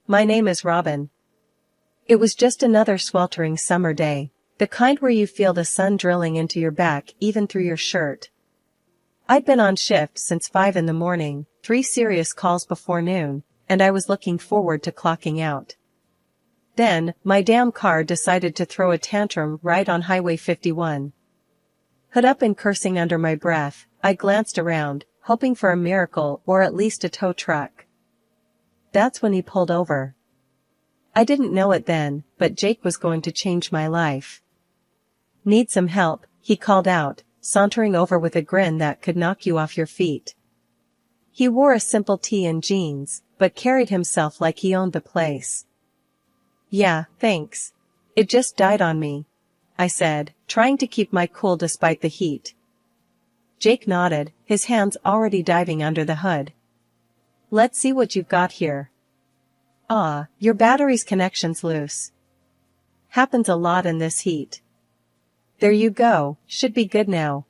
My name is Robin. It was just another sweltering summer day, the kind where you feel the sun drilling into your back even through your shirt. I'd been on shift since 5 in the morning, 3 serious calls before noon, and I was looking forward to clocking out. Then, my damn car decided to throw a tantrum right on Highway 51. Hood up and cursing under my breath, I glanced around, hoping for a miracle or at least a tow truck. That's when he pulled over. I didn't know it then, but Jake was going to change my life. Need some help, he called out, sauntering over with a grin that could knock you off your feet. He wore a simple tee and jeans, but carried himself like he owned the place. Yeah, thanks. It just died on me, I said, trying to keep my cool despite the heat. Jake nodded, his hands already diving under the hood. Let's see what you've got here. Ah, your battery's connection's loose. Happens a lot in this heat. There you go, should be good now.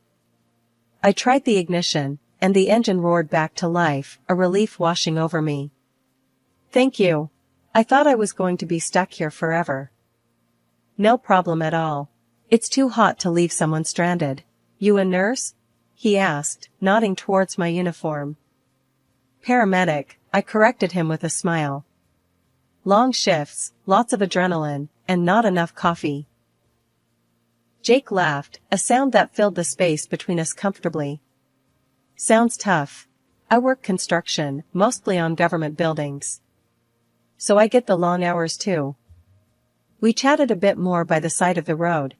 I tried the ignition, and the engine roared back to life, a relief washing over me. Thank you. I thought I was going to be stuck here forever. No problem at all. It's too hot to leave someone stranded. You a nurse? He asked, nodding towards my uniform. Paramedic, I corrected him with a smile. Long shifts, lots of adrenaline, and not enough coffee. Jake laughed, a sound that filled the space between us comfortably. Sounds tough. I work construction, mostly on government buildings. So I get the long hours too. We chatted a bit more by the side of the road.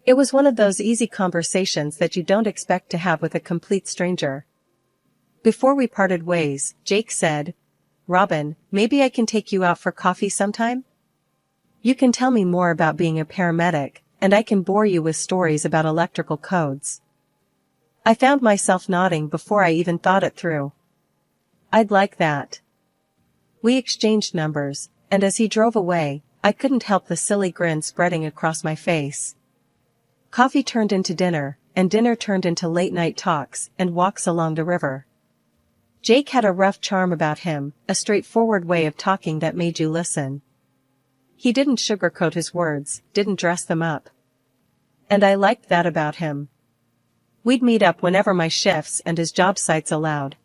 It was one of those easy conversations that you don't expect to have with a complete stranger. Before we parted ways, Jake said, Robin, maybe I can take you out for coffee sometime? You can tell me more about being a paramedic, and I can bore you with stories about electrical codes. I found myself nodding before I even thought it through. I'd like that. We exchanged numbers, and as he drove away, I couldn't help the silly grin spreading across my face. Coffee turned into dinner, and dinner turned into late-night talks and walks along the river. Jake had a rough charm about him, a straightforward way of talking that made you listen. He didn't sugarcoat his words, didn't dress them up. And I liked that about him. We'd meet up whenever my shifts and his job sites allowed.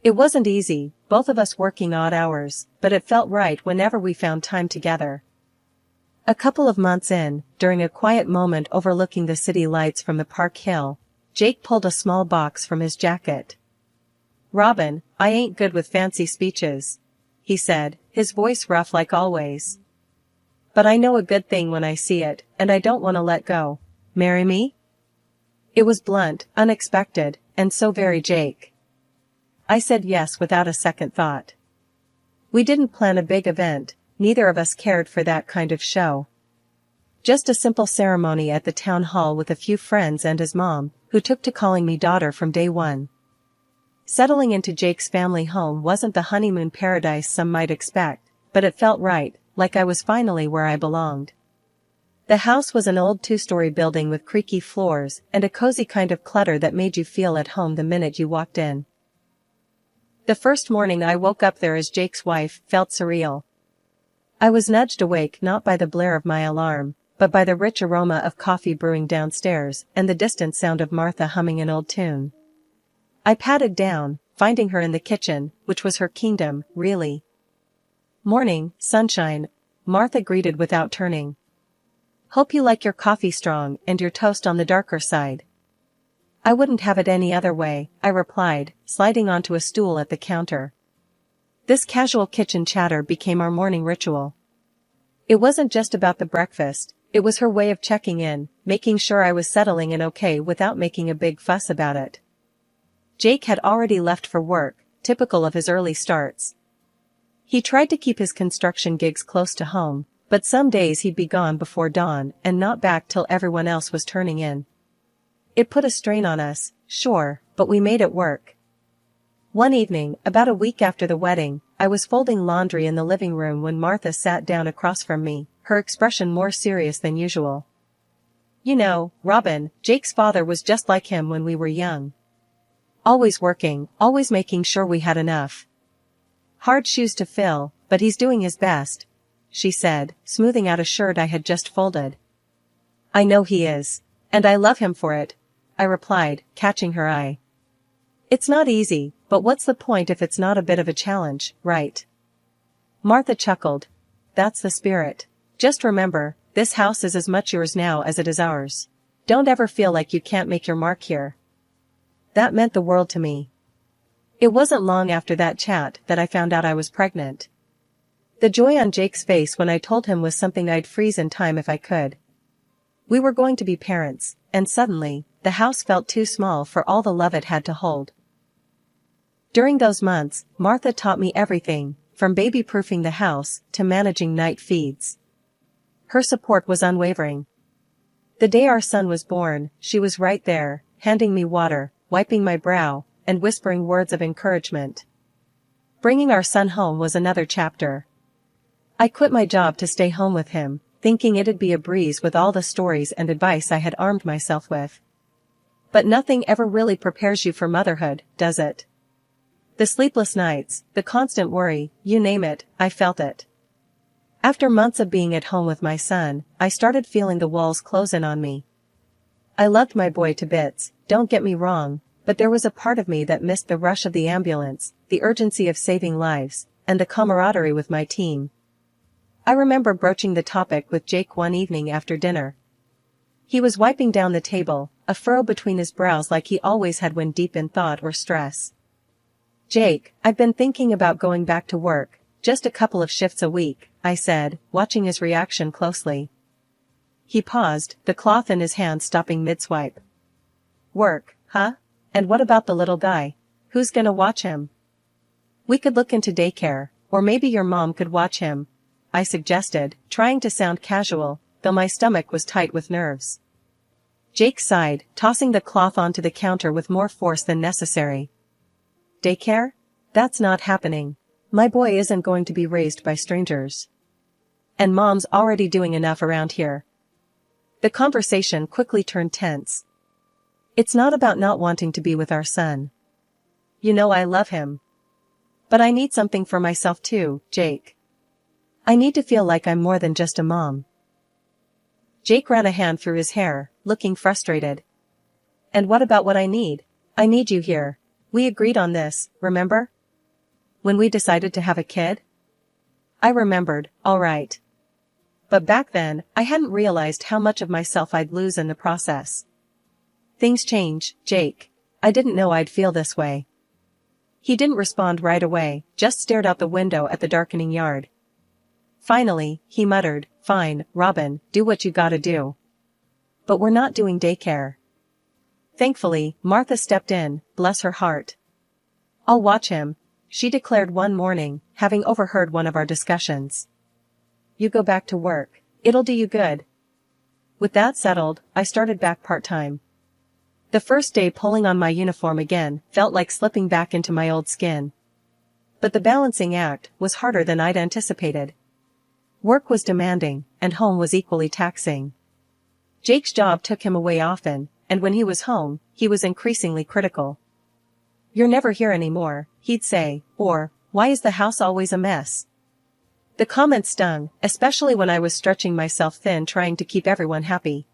It wasn't easy, both of us working odd hours, but it felt right whenever we found time together. A couple of months in, during a quiet moment overlooking the city lights from the park hill, Jake pulled a small box from his jacket. Robin, I ain't good with fancy speeches, he said, his voice rough like always. But I know a good thing when I see it, and I don't want to let go. Marry me? It was blunt, unexpected, and so very Jake. I said yes without a second thought. We didn't plan a big event, neither of us cared for that kind of show. Just a simple ceremony at the town hall with a few friends and his mom, who took to calling me daughter from day one. Settling into Jake's family home wasn't the honeymoon paradise some might expect, but it felt right, like I was finally where I belonged. The house was an old 2-story building with creaky floors and a cozy kind of clutter that made you feel at home the minute you walked in. The first morning I woke up there as Jake's wife felt surreal. I was nudged awake not by the blare of my alarm, but by the rich aroma of coffee brewing downstairs and the distant sound of Martha humming an old tune. I patted down, finding her in the kitchen, which was her kingdom, really. Morning, sunshine, Martha greeted without turning. Hope you like your coffee strong and your toast on the darker side. I wouldn't have it any other way, I replied, sliding onto a stool at the counter. This casual kitchen chatter became our morning ritual. It wasn't just about the breakfast, it was her way of checking in, making sure I was settling in okay without making a big fuss about it. Jake had already left for work, typical of his early starts. He tried to keep his construction gigs close to home, but some days he'd be gone before dawn and not back till everyone else was turning in. It put a strain on us, sure, but we made it work. One evening, about a week after the wedding, I was folding laundry in the living room when Martha sat down across from me, her expression more serious than usual. You know, Robin, Jake's father was just like him when we were young. Always working, always making sure we had enough. Hard shoes to fill, but he's doing his best," she said, smoothing out a shirt I had just folded. "I know he is. And I love him for it," I replied, catching her eye. "It's not easy, but what's the point if it's not a bit of a challenge, right?" Martha chuckled. "That's the spirit. Just remember, this house is as much yours now as it is ours. Don't ever feel like you can't make your mark here." That meant the world to me. It wasn't long after that chat that I found out I was pregnant. The joy on Jake's face when I told him was something I'd freeze in time if I could. We were going to be parents, and suddenly, the house felt too small for all the love it had to hold. During those months, Martha taught me everything, from baby-proofing the house to managing night feeds. Her support was unwavering. The day our son was born, she was right there, handing me water, wiping my brow, and whispering words of encouragement. Bringing our son home was another chapter. I quit my job to stay home with him, thinking it'd be a breeze with all the stories and advice I had armed myself with. But nothing ever really prepares you for motherhood, does it? The sleepless nights, the constant worry, you name it, I felt it. After months of being at home with my son, I started feeling the walls close in on me. I loved my boy to bits, don't get me wrong, but there was a part of me that missed the rush of the ambulance, the urgency of saving lives, and the camaraderie with my team. I remember broaching the topic with Jake one evening after dinner. He was wiping down the table, a furrow between his brows like he always had when deep in thought or stress. "Jake, I've been thinking about going back to work, just a couple of shifts a week," I said, watching his reaction closely. He paused, the cloth in his hand stopping mid-swipe. "Work, huh? And what about the little guy? Who's gonna watch him?" "We could look into daycare, or maybe your mom could watch him," I suggested, trying to sound casual, though my stomach was tight with nerves. Jake sighed, tossing the cloth onto the counter with more force than necessary. "Daycare? That's not happening. My boy isn't going to be raised by strangers. And mom's already doing enough around here." The conversation quickly turned tense. "It's not about not wanting to be with our son. You know I love him. But I need something for myself too, Jake. I need to feel like I'm more than just a mom." Jake ran a hand through his hair, looking frustrated. "And what about what I need? I need you here. We agreed on this, remember? When we decided to have a kid?" I remembered, all right. But back then, I hadn't realized how much of myself I'd lose in the process. "Things change, Jake. I didn't know I'd feel this way." He didn't respond right away, just stared out the window at the darkening yard. Finally, he muttered, "Fine, Robin, do what you gotta do. But we're not doing daycare." Thankfully, Martha stepped in, bless her heart. "I'll watch him," she declared one morning, having overheard one of our discussions. "You go back to work. It'll do you good." With that settled, I started back part-time. The first day pulling on my uniform again felt like slipping back into my old skin. But the balancing act was harder than I'd anticipated. Work was demanding, and home was equally taxing. Jake's job took him away often, and when he was home, he was increasingly critical. "You're never here anymore," he'd say, or, "Why is the house always a mess?" The comment stung, especially when I was stretching myself thin trying to keep everyone happy.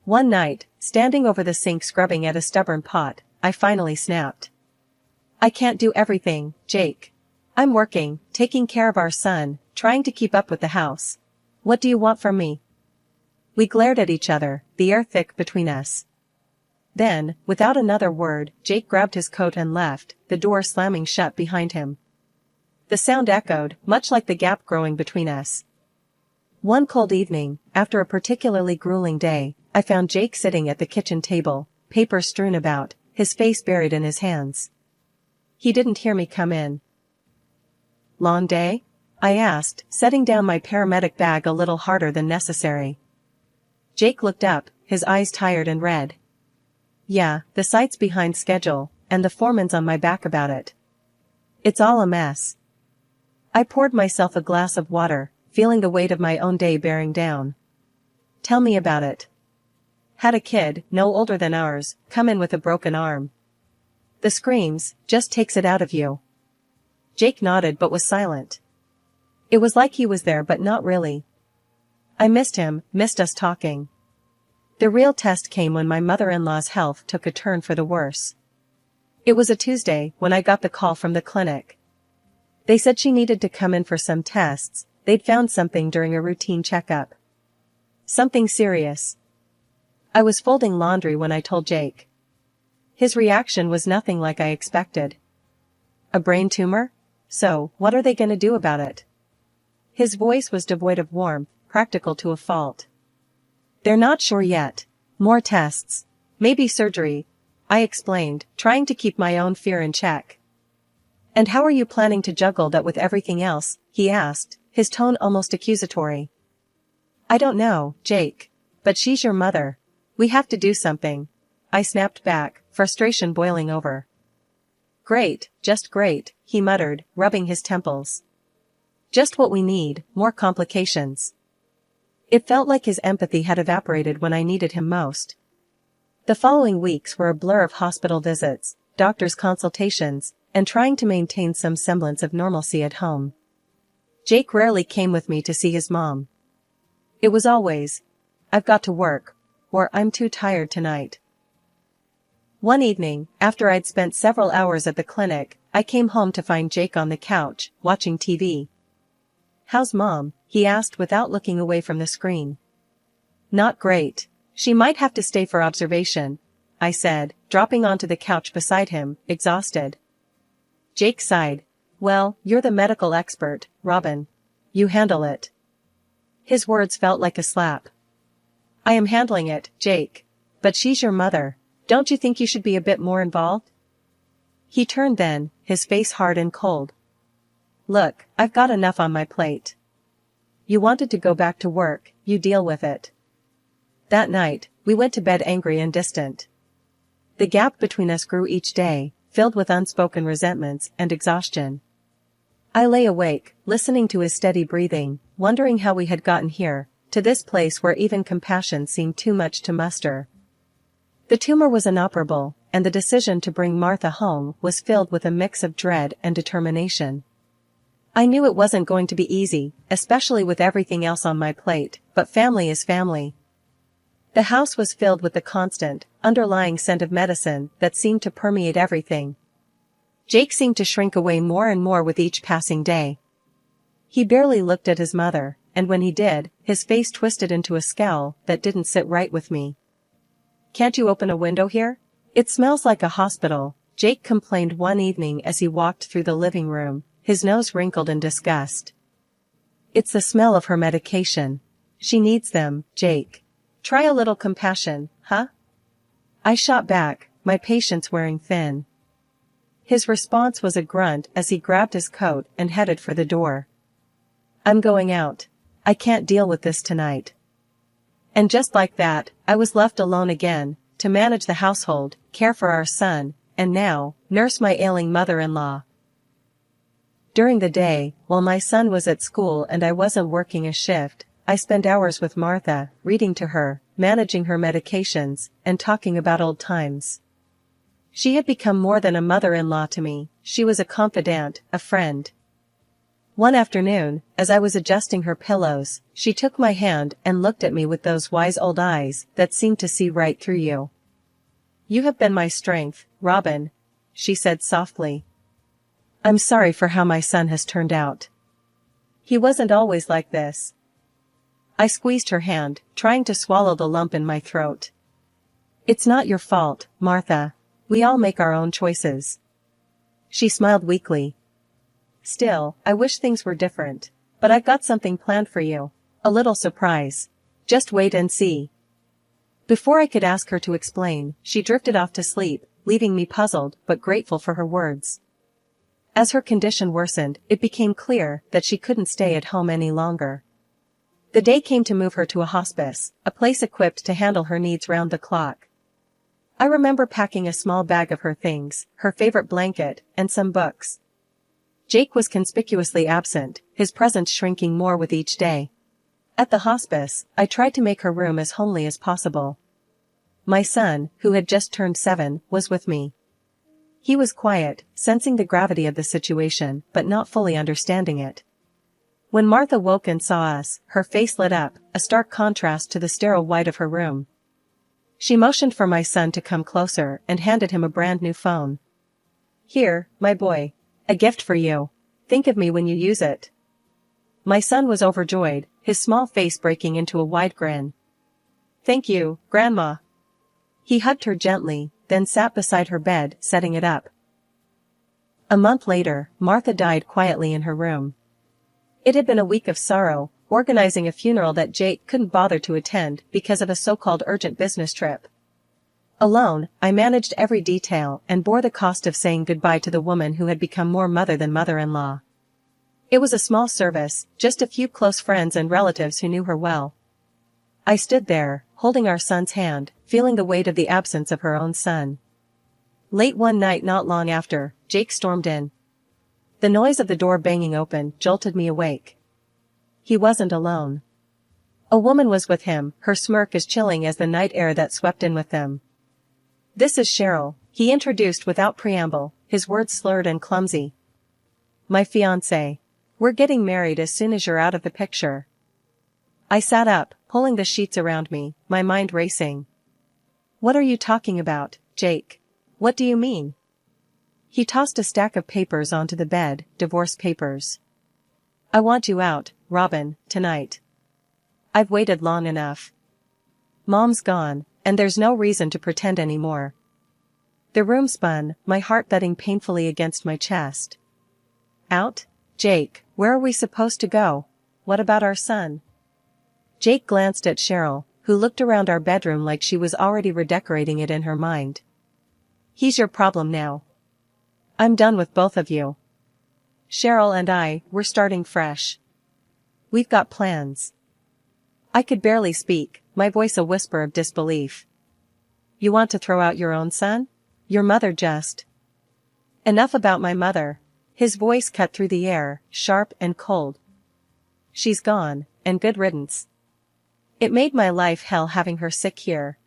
One night, standing over the sink scrubbing at a stubborn pot, I finally snapped. "I can't do everything, Jake. I'm working, taking care of our son, trying to keep up with the house. What do you want from me?" We glared at each other, the air thick between us. Then, without another word, Jake grabbed his coat and left, the door slamming shut behind him. The sound echoed, much like the gap growing between us. One cold evening, after a particularly grueling day, I found Jake sitting at the kitchen table, paper strewn about, his face buried in his hands. He didn't hear me come in. "Long day?" I asked, setting down my paramedic bag a little harder than necessary. Jake looked up, his eyes tired and red. "Yeah, the site's behind schedule, and the foreman's on my back about it. It's all a mess." I poured myself a glass of water, feeling the weight of my own day bearing down. "Tell me about it." "Had a kid, no older than ours, come in with a broken arm. The screams, just takes it out of you." Jake nodded but was silent. It was like he was there but not really. I missed him, missed us talking. The real test came when my mother-in-law's health took a turn for the worse. It was a Tuesday when I got the call from the clinic. They said she needed to come in for some tests. They'd found something during a routine checkup. Something serious. I was folding laundry when I told Jake. His reaction was nothing like I expected. A brain tumor? So, what are they gonna do about it? His voice was devoid of warmth, practical to a fault. They're not sure yet. More tests. Maybe surgery, I explained, trying to keep my own fear in check. And how are you planning to juggle that with everything else? He asked, his tone almost accusatory. I don't know, Jake. But she's your mother. We have to do something. I snapped back, frustration boiling over. Great, just great, he muttered, rubbing his temples. Just what we need, more complications. It felt like his empathy had evaporated when I needed him most. The following weeks were a blur of hospital visits, doctor's consultations, and trying to maintain some semblance of normalcy at home. Jake rarely came with me to see his mom. It was always, I've got to work, or I'm too tired tonight. One evening, after I'd spent several hours at the clinic, I came home to find Jake on the couch, watching TV. How's Mom? He asked without looking away from the screen. Not great. She might have to stay for observation, I said, dropping onto the couch beside him, exhausted. Jake sighed. Well, you're the medical expert, Robin. You handle it. His words felt like a slap. I am handling it, Jake. But she's your mother. Don't you think you should be a bit more involved? He turned then, his face hard and cold. Look, I've got enough on my plate. You wanted to go back to work, you deal with it. That night, we went to bed angry and distant. The gap between us grew each day, filled with unspoken resentments and exhaustion. I lay awake, listening to his steady breathing, wondering how we had gotten here, to this place where even compassion seemed too much to muster. The tumor was inoperable, and the decision to bring Martha home was filled with a mix of dread and determination. I knew it wasn't going to be easy, especially with everything else on my plate, but family is family. The house was filled with the constant, underlying scent of medicine that seemed to permeate everything. Jake seemed to shrink away more and more with each passing day. He barely looked at his mother, and when he did, his face twisted into a scowl that didn't sit right with me. Can't you open a window here? It smells like a hospital, Jake complained one evening as he walked through the living room, his nose wrinkled in disgust. It's the smell of her medication. She needs them, Jake. Try a little compassion, huh? I shot back, my patience wearing thin. His response was a grunt as he grabbed his coat and headed for the door. I'm going out. I can't deal with this tonight. And just like that, I was left alone again, to manage the household, care for our son, and now, nurse my ailing mother-in-law. During the day, while my son was at school and I wasn't working a shift, I spent hours with Martha, reading to her, managing her medications, and talking about old times. She had become more than a mother-in-law to me, she was a confidant, a friend. One afternoon, as I was adjusting her pillows, she took my hand and looked at me with those wise old eyes that seemed to see right through you. You have been my strength, Robin, she said softly. I'm sorry for how my son has turned out. He wasn't always like this. I squeezed her hand, trying to swallow the lump in my throat. It's not your fault, Martha. We all make our own choices. She smiled weakly. Still, I wish things were different. But I've got something planned for you. A little surprise. Just wait and see. Before I could ask her to explain, she drifted off to sleep, leaving me puzzled but grateful for her words. As her condition worsened, it became clear that she couldn't stay at home any longer. The day came to move her to a hospice, a place equipped to handle her needs round the clock. I remember packing a small bag of her things, her favorite blanket, and some books. Jake was conspicuously absent, his presence shrinking more with each day. At the hospice, I tried to make her room as homely as possible. My son, who had just turned 7, was with me. He was quiet, sensing the gravity of the situation, but not fully understanding it. When Martha woke and saw us, her face lit up, a stark contrast to the sterile white of her room. She motioned for my son to come closer and handed him a brand new phone. "Here, my boy. A gift for you. Think of me when you use it." My son was overjoyed, his small face breaking into a wide grin. "Thank you, Grandma." He hugged her gently, then sat beside her bed, setting it up. A month later, Martha died quietly in her room. It had been a week of sorrow, organizing a funeral that Jake couldn't bother to attend because of a so-called urgent business trip. Alone, I managed every detail and bore the cost of saying goodbye to the woman who had become more mother than mother-in-law. It was a small service, just a few close friends and relatives who knew her well. I stood there, holding our son's hand, feeling the weight of the absence of her own son. Late one night not long after, Jake stormed in. The noise of the door banging open jolted me awake. He wasn't alone. A woman was with him, her smirk as chilling as the night air that swept in with them. "This is Cheryl," he introduced without preamble, his words slurred and clumsy. "My fiancé. We're getting married as soon as you're out of the picture." I sat up, pulling the sheets around me, my mind racing. "What are you talking about, Jake? What do you mean?" He tossed a stack of papers onto the bed, divorce papers. "I want you out, Robin, tonight. I've waited long enough. Mom's gone, and there's no reason to pretend anymore." The room spun, my heart thudding painfully against my chest. "Out? Jake, where are we supposed to go? What about our son?" Jake glanced at Cheryl, who looked around our bedroom like she was already redecorating it in her mind. "He's your problem now. I'm done with both of you. Cheryl and we're starting fresh. We've got plans." I could barely speak, my voice a whisper of disbelief. "You want to throw out your own son? Your mother just—" "Enough about my mother." His voice cut through the air, sharp and cold. "She's gone, and good riddance. It made my life hell having her sick here."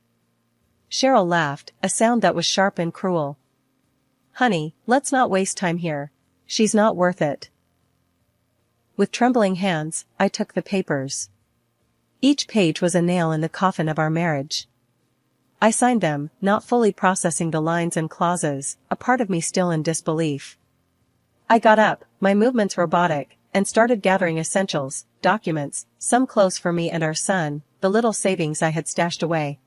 Cheryl laughed, a sound that was sharp and cruel. "Honey, let's not waste time here. She's not worth it." With trembling hands, I took the papers. Each page was a nail in the coffin of our marriage. I signed them, not fully processing the lines and clauses, a part of me still in disbelief. I got up, my movements robotic, and started gathering essentials, documents, some clothes for me and our son, the little savings I had stashed away.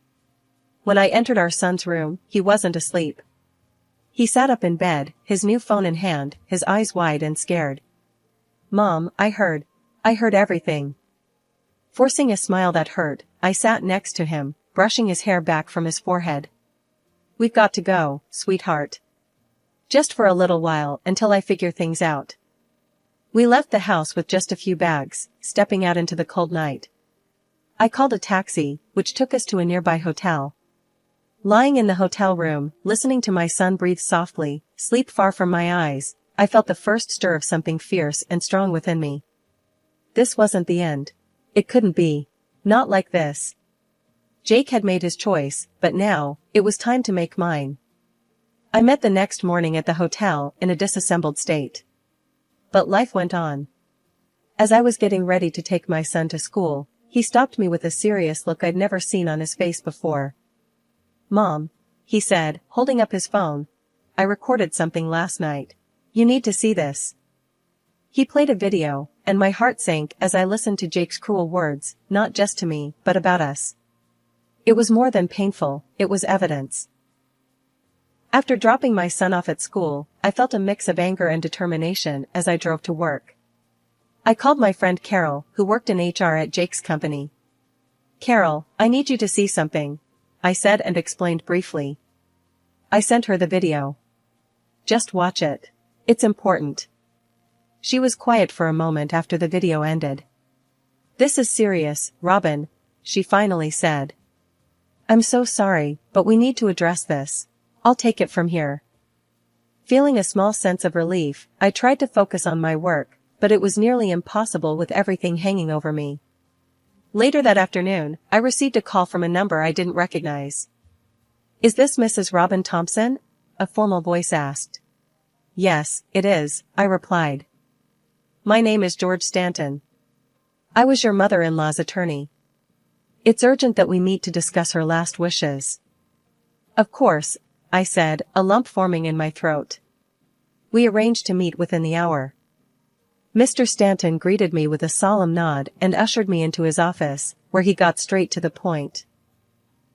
When I entered our son's room, he wasn't asleep. He sat up in bed, his new phone in hand, his eyes wide and scared. "Mom, I heard everything." Forcing a smile that hurt, I sat next to him, brushing his hair back from his forehead. "We've got to go, sweetheart. Just for a little while, until I figure things out." We left the house with just a few bags, stepping out into the cold night. I called a taxi, which took us to a nearby hotel. Lying in the hotel room, listening to my son breathe softly, sleep far from my eyes, I felt the first stir of something fierce and strong within me. This wasn't the end. It couldn't be. Not like this. Jake had made his choice, but now, it was time to make mine. I met the next morning at the hotel in a disassembled state. But life went on. As I was getting ready to take my son to school, he stopped me with a serious look I'd never seen on his face before. "Mom," he said, holding up his phone, "I recorded something last night. You need to see this." He played a video, and my heart sank as I listened to Jake's cruel words, not just to me, but about us. It was more than painful, it was evidence. After dropping my son off at school, I felt a mix of anger and determination as I drove to work. I called my friend Carol, who worked in HR at Jake's company. "Carol, I need you to see something," I said and explained briefly. I sent her the video. "Just watch it. It's important." She was quiet for a moment after the video ended. "This is serious, Robin," she finally said. "I'm so sorry, but we need to address this. I'll take it from here." Feeling a small sense of relief, I tried to focus on my work, but it was nearly impossible with everything hanging over me. Later that afternoon, I received a call from a number I didn't recognize. "Is this Mrs. Robin Thompson?" a formal voice asked. "Yes, it is," I replied. "My name is George Stanton, I was your mother-in-law's attorney. It's urgent that we meet to discuss her last wishes. Of course, I said, a lump forming in my throat. We arranged to meet within the hour. Mr. Stanton greeted me with a solemn nod and ushered me into his office, where he got straight to the point.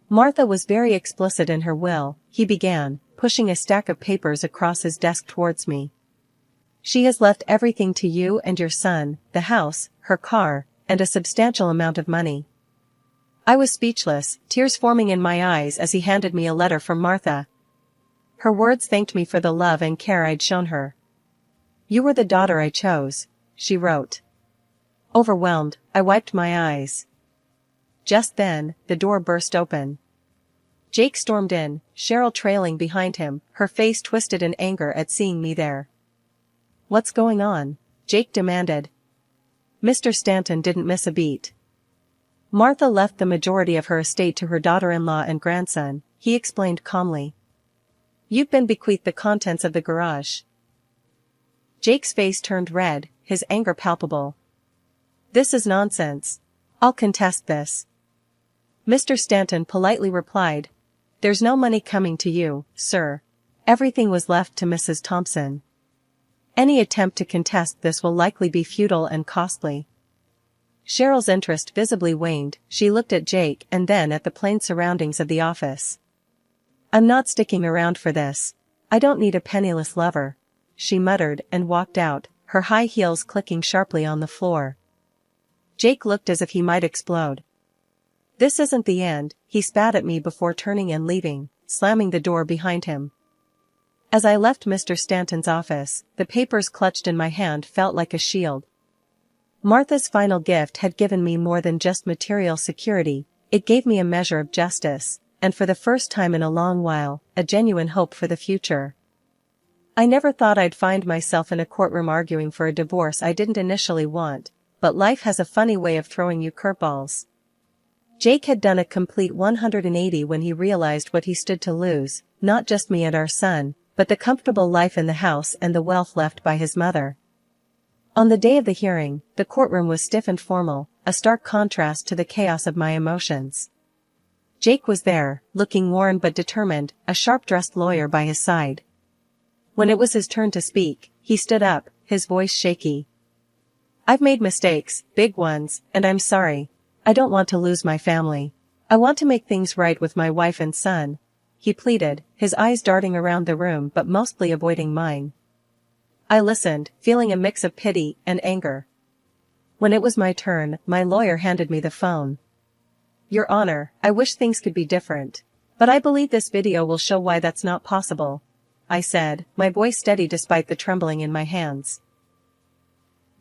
Martha was very explicit in her will, he began, pushing a stack of papers across his desk towards me. She has left everything to you and your son, the house, her car, and a substantial amount of money. I was speechless, tears forming in my eyes as he handed me a letter from Martha. Her words thanked me for the love and care I'd shown her. You were the daughter I chose, she wrote. Overwhelmed, I wiped my eyes. Just then, the door burst open. Jake stormed in, Cheryl trailing behind him, her face twisted in anger at seeing me there. What's going on? Jake demanded. Mr. Stanton didn't miss a beat. Martha left the majority of her estate to her daughter-in-law and grandson, he explained calmly. You've been bequeathed the contents of the garage. Jake's face turned red, his anger palpable. This is nonsense. I'll contest this. Mr. Stanton politely replied, There's no money coming to you, sir. Everything was left to Mrs. Thompson. Any attempt to contest this will likely be futile and costly. Cheryl's interest visibly waned, she looked at Jake and then at the plain surroundings of the office. I'm not sticking around for this. I don't need a penniless lover, she muttered and walked out, her high heels clicking sharply on the floor. Jake looked as if he might explode. This isn't the end, he spat at me before turning and leaving, slamming the door behind him. As I left Mr. Stanton's office, the papers clutched in my hand felt like a shield. Martha's final gift had given me more than just material security, it gave me a measure of justice, and for the first time in a long while, a genuine hope for the future. I never thought I'd find myself in a courtroom arguing for a divorce I didn't initially want, but life has a funny way of throwing you curveballs. Jake had done a complete 180 when he realized what he stood to lose, not just me and our son, but the comfortable life in the house and the wealth left by his mother. On the day of the hearing, the courtroom was stiff and formal, a stark contrast to the chaos of my emotions. Jake was there, looking worn but determined, a sharp-dressed lawyer by his side. When it was his turn to speak, he stood up, his voice shaky. I've made mistakes, big ones, and I'm sorry. I don't want to lose my family. I want to make things right with my wife and son, he pleaded, his eyes darting around the room but mostly avoiding mine. I listened, feeling a mix of pity and anger. When it was my turn, my lawyer handed me the phone. Your Honor, I wish things could be different. But I believe this video will show why that's not possible, I said, my voice steady despite the trembling in my hands.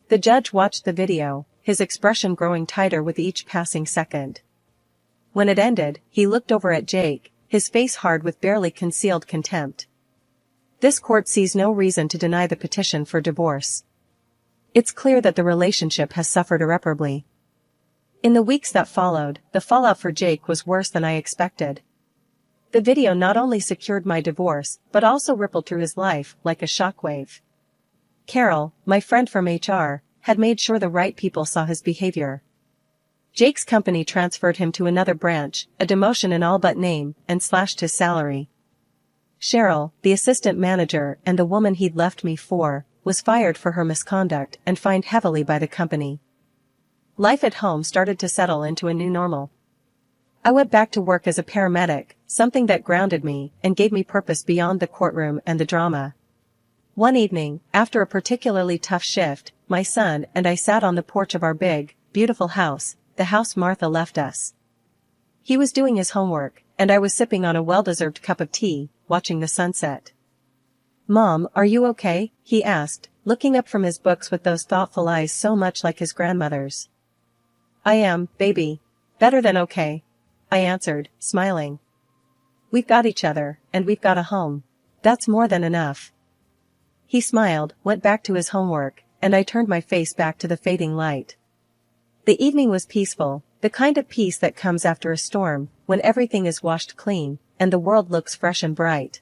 The judge watched the video, his expression growing tighter with each passing second. When it ended, he looked over at Jake, his face hard with barely concealed contempt. This court sees no reason to deny the petition for divorce. It's clear that the relationship has suffered irreparably. In the weeks that followed, the fallout for Jake was worse than I expected. The video not only secured my divorce, but also rippled through his life like a shockwave. Carol, my friend from HR, had made sure the right people saw his behavior. Jake's company transferred him to another branch, a demotion in all but name, and slashed his salary. Cheryl, the assistant manager and the woman he'd left me for, was fired for her misconduct and fined heavily by the company. Life at home started to settle into a new normal. I went back to work as a paramedic, something that grounded me and gave me purpose beyond the courtroom and the drama. One evening, after a particularly tough shift, my son and I sat on the porch of our big, beautiful house, the house Martha left us. He was doing his homework, and I was sipping on a well-deserved cup of tea, watching the sunset. Mom, are you okay? He asked, looking up from his books with those thoughtful eyes so much like his grandmother's. I am, baby. Better than okay, I answered, smiling. We've got each other, and we've got a home. That's more than enough. He smiled, went back to his homework, and I turned my face back to the fading light. The evening was peaceful, the kind of peace that comes after a storm, when everything is washed clean, and the world looks fresh and bright.